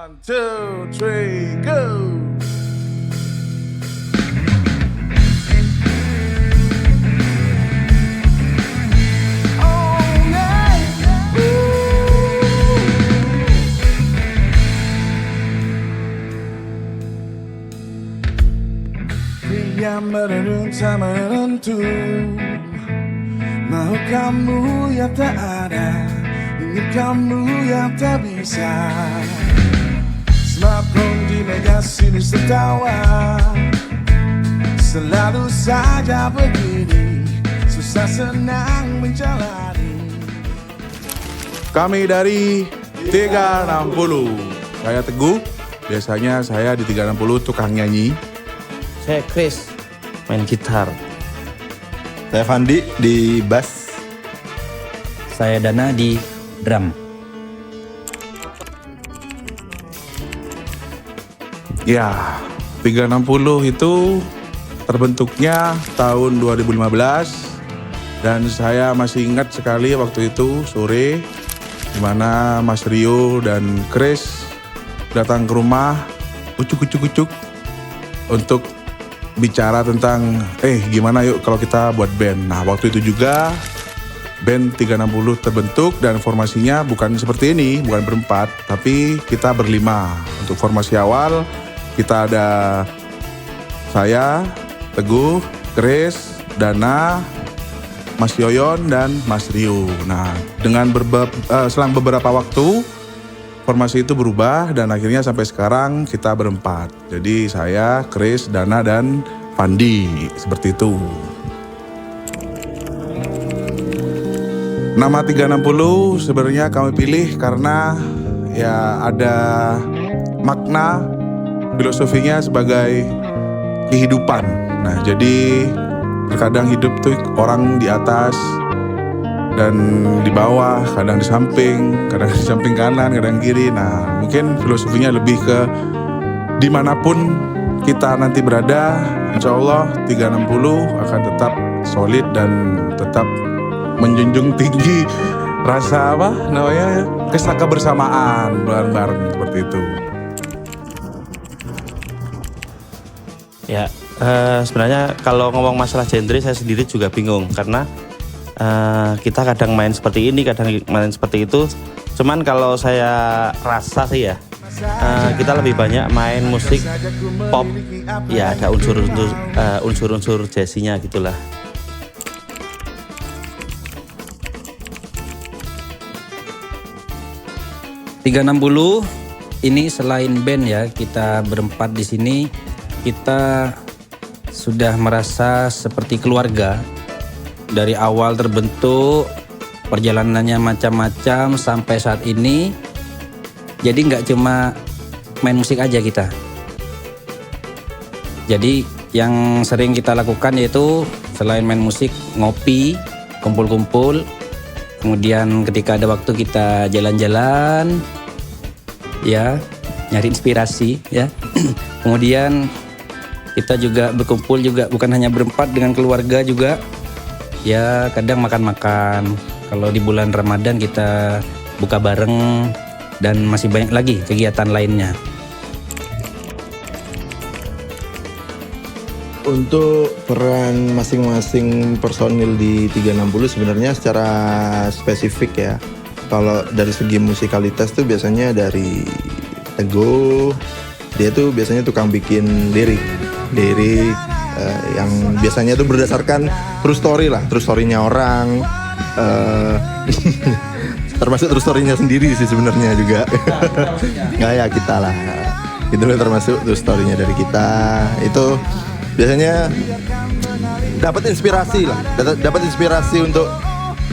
One, two, three, go! Yang menenun tak menentu, mau kamu yang tak ada, ingin kamu yang tak bisa. Smartphone di meja sini tertawa, selalu saja begini, susah senang menjalani. Kami dari 360. Saya Teguh, biasanya saya di 360 tukang nyanyi. Saya Chris, main gitar. Saya Fandi di bass. Saya Dana di drum. Ya, 360 itu terbentuknya tahun 2015 dan saya masih ingat sekali waktu itu sore di mana Mas Rio dan Chris datang ke rumah ucuk untuk bicara tentang gimana yuk kalau kita buat band. Nah, waktu itu juga band 360 terbentuk dan formasinya bukan seperti ini, bukan berempat, tapi kita berlima. Untuk formasi awal kita ada saya, Teguh, Chris, Dana, Mas Yoyon, dan Mas Rio. Nah, dengan selang beberapa waktu formasi itu berubah dan akhirnya sampai sekarang kita berempat. Jadi saya, Chris, Dana, dan Fandi. Seperti itu. Nama 360 sebenarnya kami pilih karena ya ada makna filosofinya sebagai kehidupan. Nah, jadi terkadang hidup tuh orang di atas dan di bawah, kadang di samping kanan, kadang kiri. Nah, mungkin filosofinya lebih ke dimanapun kita nanti berada, insya Allah 360 akan tetap solid dan tetap menjunjung tinggi rasa kebersamaan bareng-bareng seperti itu. Ya, sebenarnya kalau ngomong masalah genre saya sendiri juga bingung karena kita kadang main seperti ini, kadang main seperti itu. Cuman kalau saya rasa sih ya, kita lebih banyak main musik pop. Ya ada unsur-unsur jazzinya gitulah. .360 ini selain band ya, kita berempat di sini kita sudah merasa seperti keluarga. Dari awal terbentuk, perjalanannya macam-macam sampai saat ini. Jadi nggak cuma main musik aja kita. Jadi yang sering kita lakukan yaitu selain main musik, ngopi, kumpul-kumpul. Kemudian ketika ada waktu kita jalan-jalan, ya nyari inspirasi ya. Kemudian kita juga berkumpul juga bukan hanya berempat dengan keluarga juga. Ya kadang makan-makan. Kalau di bulan Ramadan kita buka bareng dan masih banyak lagi kegiatan lainnya. Untuk peran masing-masing personil di 360 sebenarnya secara spesifik ya. Kalau dari segi musikalitas tuh biasanya dari Teguh, dia tuh biasanya tukang bikin lirik yang biasanya tuh berdasarkan true story-nya orang, termasuk true story-nya sendiri sih sebenarnya juga. Nggak ya kita lah, itu termasuk true story-nya dari kita. Itu biasanya dapat inspirasi untuk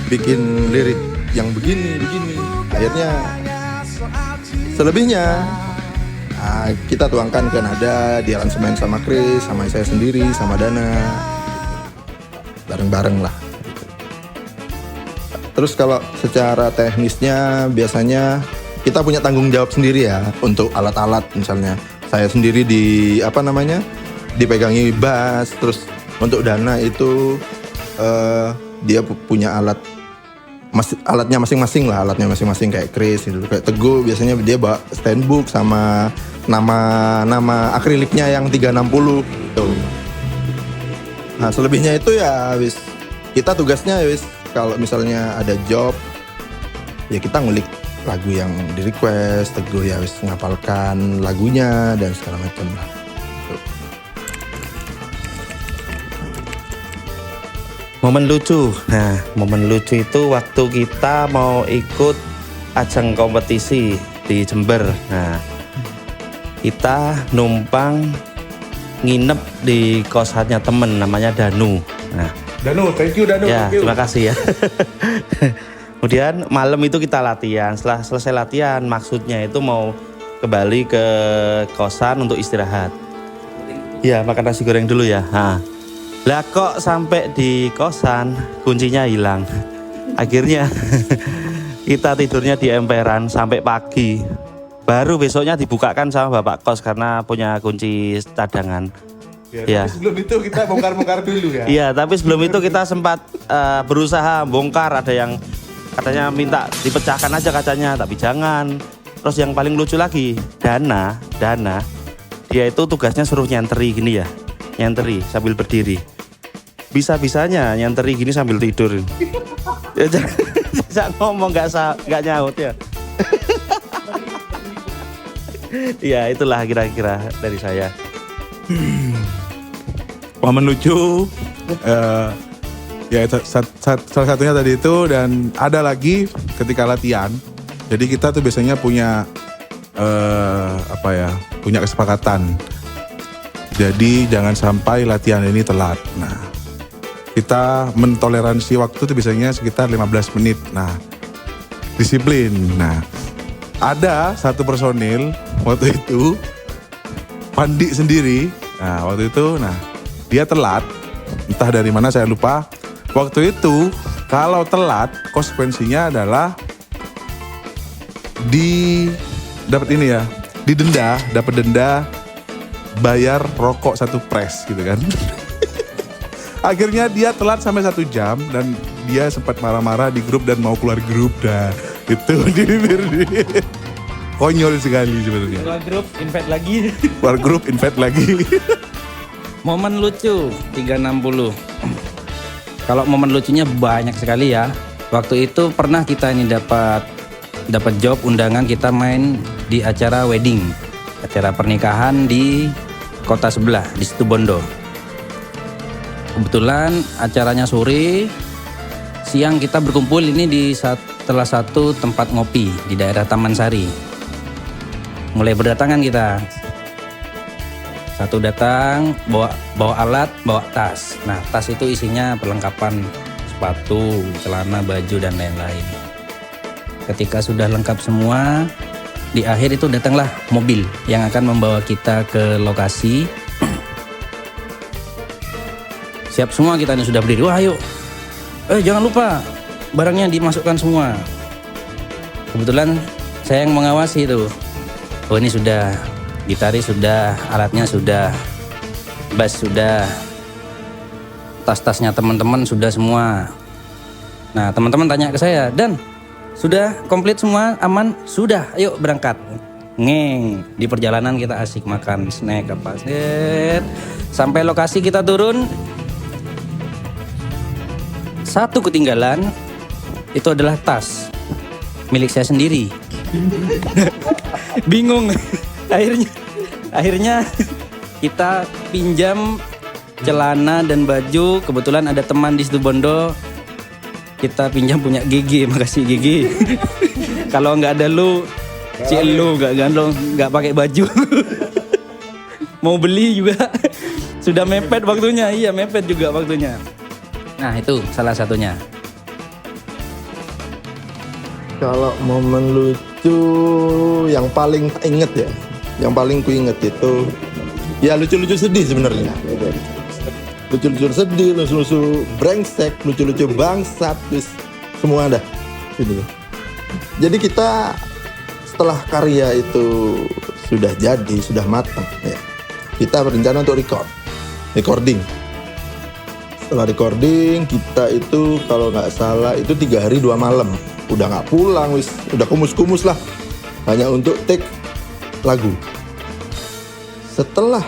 bikin lirik yang begini. Akhirnya selebihnya kita tuangkan ke nada, di aransemen sama Chris, sama saya sendiri, sama Dana, bareng-bareng lah. Terus kalau secara teknisnya biasanya kita punya tanggung jawab sendiri ya untuk alat-alat. Misalnya saya sendiri dipegangi bass. Terus untuk Dana itu dia punya alat alatnya masing-masing lah, kayak Chris gitu. Kayak Teguh biasanya dia bawa standbook sama nama akriliknya yang 360 gitu. Nah selebihnya itu ya wis kita tugasnya wis kalau misalnya ada job ya kita ngulik lagu yang di request, Teguh ya wis ngapalkan lagunya dan segala macam lah. Momen lucu. Nah, momen lucu itu waktu kita mau ikut ajang kompetisi di Jember. Nah, kita numpang nginep di kosannya temen namanya Danu. Nah, Danu, thank you Danu. ya, thank you. terima kasih ya. Kemudian malam itu kita latihan. Setelah selesai latihan, maksudnya itu mau kembali ke kosan untuk istirahat. Ya, makan nasi goreng dulu ya. Nah, lah kok sampai di kosan kuncinya hilang. Akhirnya kita tidurnya di emperan sampai pagi. Baru besoknya dibukakan sama bapak kos karena punya kunci cadangan. Ya. Tapi sebelum itu kita bongkar-bongkar dulu ya. Iya, tapi sebelum itu kita sempat berusaha bongkar. Ada yang katanya minta dipecahkan aja kacanya, tapi jangan. Terus yang paling lucu lagi, Dana, dia itu tugasnya suruh nyanteri gini ya, nyanteri sambil berdiri. Bisa-bisanya nyanteri gini sambil tidur. Ya, jangan ngomong nggak nyaut ya. Ya itulah kira-kira dari saya. Momen lucu ya salah satunya tadi itu, dan ada lagi ketika latihan. Jadi kita tuh biasanya punya punya kesepakatan. Jadi jangan sampai latihan ini telat. Nah, kita mentoleransi waktu tuh biasanya sekitar 15 menit. Nah, disiplin. Nah, ada satu personil waktu itu Pandi sendiri. Nah, waktu itu dia telat. Entah dari mana saya lupa. Waktu itu kalau telat konsekuensinya adalah dapat denda bayar rokok 1 press gitu kan. Akhirnya dia telat sampai 1 jam dan dia sempat marah-marah di grup dan mau keluar grup. Dah itu konyol sekali sebenarnya. Keluar grup, invite lagi. Keluar grup, invite lagi. Momen lucu 360. Kalau momen lucunya banyak sekali ya. Waktu itu pernah kita ini dapat job undangan kita main di acara wedding, acara pernikahan di kota sebelah di Situbondo. Kebetulan acaranya sore, siang kita berkumpul ini di salah satu tempat ngopi di daerah Taman Sari. Mulai berdatangan kita. Satu datang bawa alat, bawa tas. Nah, tas itu isinya perlengkapan sepatu, celana, baju dan lain-lain. Ketika sudah lengkap semua, di akhir itu datanglah mobil yang akan membawa kita ke lokasi. Siap semua kita ini sudah berdiri. Wah, ayo. Jangan lupa barangnya dimasukkan semua. Kebetulan saya yang mengawasi itu. Oh, ini sudah, gitaris sudah, alatnya sudah, bass sudah, tas-tasnya teman-teman sudah semua. Nah, teman-teman tanya ke saya, Dan, sudah komplit semua, aman? Sudah, ayo berangkat. Ngeng, di perjalanan kita asik makan snack apa. Sampai lokasi kita turun, satu ketinggalan, itu adalah tas milik saya sendiri. Bingung. Akhirnya kita pinjam celana dan baju. Kebetulan ada teman di Situbondo, kita pinjam punya GG. Makasih GG. Kalau nggak ada lu, lu nggak pakai baju. Mau beli juga sudah mepet waktunya. Iya, mepet juga waktunya. Nah, itu salah satunya. Kalau momen lucu yang paling inget ya, yang paling ku inget itu ya lucu-lucu sedih sebenarnya. Lucu-lucu sedih, lucu-lucu brengsek, lucu-lucu bangsat, semua ada. Gitu. Jadi kita setelah karya itu sudah jadi, sudah matang, ya, kita berencana untuk recording. Setelah recording kita itu kalau nggak salah itu 3 hari 2 malam. Udah nggak pulang wis, udah kumus-kumus lah. Hanya untuk take lagu. Setelah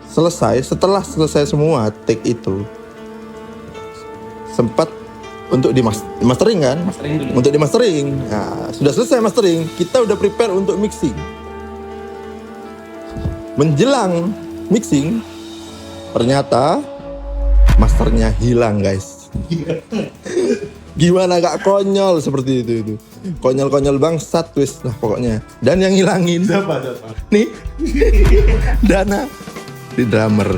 selesai semua take itu, sempat untuk mastering kan? Mastering dulu. Untuk di mastering. Nah, sudah selesai mastering, kita udah prepare untuk mixing. Menjelang mixing, ternyata masternya hilang guys. Gimana gak konyol seperti itu. Konyol-konyol bangsat wis lah pokoknya. Dan yang ngilangin siapa? Nih. Dana di drummer.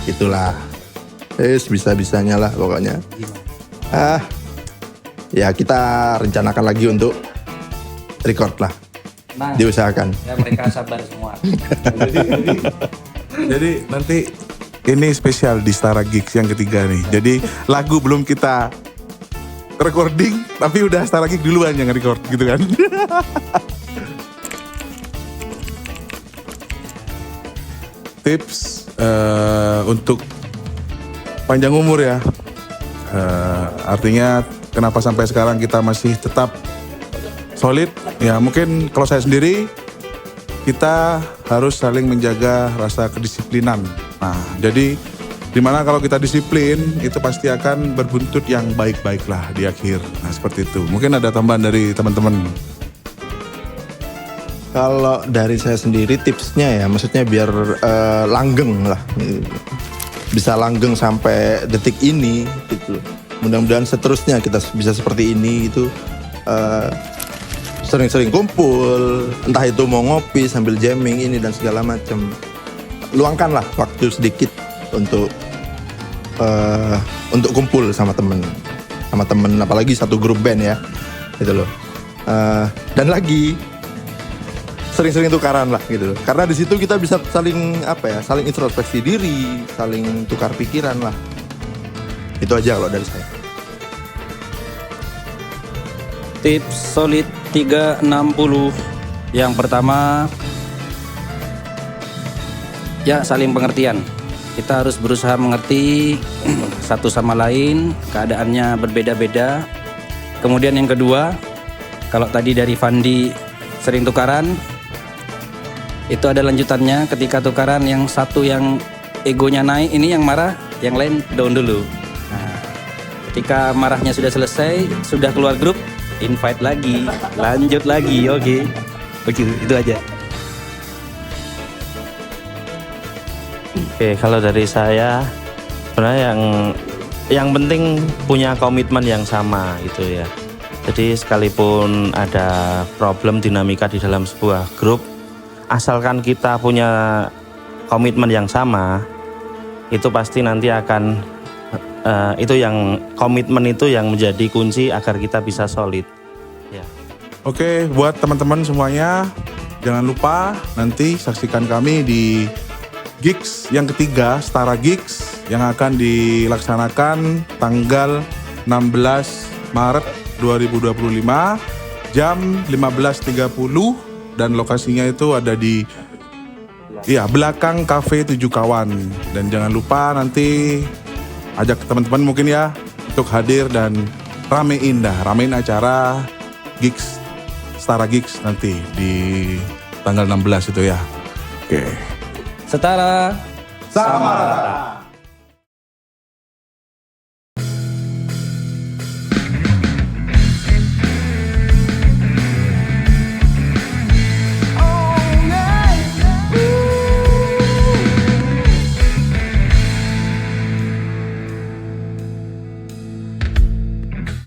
Itulah. Bisa-bisanya lah pokoknya. Ya kita rencanakan lagi untuk record lah. Nah, Diusahakan. ya mereka sabar semua. Jadi nanti ini spesial di Stara Gigs yang ketiga nih. Jadi lagu belum kita recording, tapi udah Stara Gigs duluan yang record gitu kan. Tips untuk panjang umur ya. Artinya kenapa sampai sekarang kita masih tetap solid? Ya mungkin kalau saya sendiri, kita harus saling menjaga rasa kedisiplinan. Nah, jadi dimana kalau kita disiplin, itu pasti akan berbuntut yang baik-baik lah di akhir. Nah, seperti itu. Mungkin ada tambahan dari teman-teman. Kalau dari saya sendiri tipsnya ya, maksudnya biar langgeng lah. Bisa langgeng sampai detik ini gitu. Mudah-mudahan seterusnya kita bisa seperti ini gitu. Sering-sering kumpul, entah itu mau ngopi sambil jamming ini dan segala macam. Luangkanlah waktu sedikit untuk kumpul sama temen apalagi satu grup band ya gitu loh. Dan lagi sering-sering tukaran lah gitu loh. Karena di situ kita bisa saling saling introspeksi diri, saling tukar pikiran lah. Itu aja kalau dari saya. Tips solid 360. Yang pertama, ya saling pengertian. Kita harus berusaha mengerti satu sama lain, keadaannya berbeda-beda. Kemudian yang kedua, kalau tadi dari Fandi sering tukaran, itu ada lanjutannya. Ketika tukaran yang satu yang egonya naik, ini yang marah, yang lain down dulu. Nah, ketika marahnya sudah selesai, sudah keluar grup, invite lagi, lanjut lagi, oke. Begitu, itu aja. Oke, kalau dari saya sebenarnya yang penting punya komitmen yang sama gitu ya. Jadi sekalipun ada problem dinamika di dalam sebuah grup, asalkan kita punya komitmen yang sama, itu pasti nanti akan komitmen itu yang menjadi kunci agar kita bisa solid. Ya. Oke, buat teman-teman semuanya, jangan lupa nanti saksikan kami di Gigs yang ketiga, Stara Gigs, yang akan dilaksanakan tanggal 16 Maret 2025 jam 15.30 dan lokasinya itu ada di belakang Cafe 7 Kawan. Dan jangan lupa nanti ajak teman-teman mungkin ya untuk hadir dan ramein acara Gigs Stara Gigs nanti di tanggal 16 itu ya. Oke. Setara Sama.